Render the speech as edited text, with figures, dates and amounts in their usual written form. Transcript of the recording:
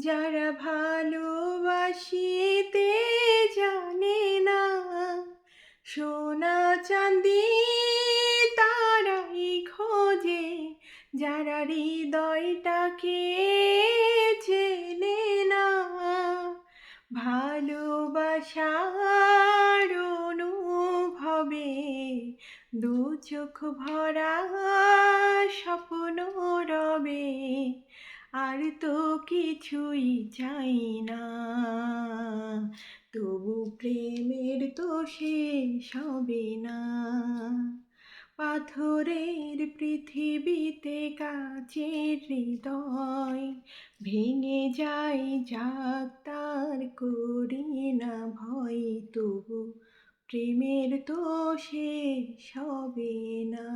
যারা ভালোবাসিতে জানে না, সোনা চাঁদি তারাই খোঁজে, যারা হৃদয়টাকে চেনে না। ভালোবাসার অনুভবে দু চোখ ভরা স্বপ্ন রবে, আর তো কিছুই চাই না। তবু প্রেমের তো শেষ হবে না। পাথরের পৃথিবীতে কাচের হৃদয় ভেঙে যায়, যাক তার করি না ভয়। তবু প্রেমের তো শেষ হবে না।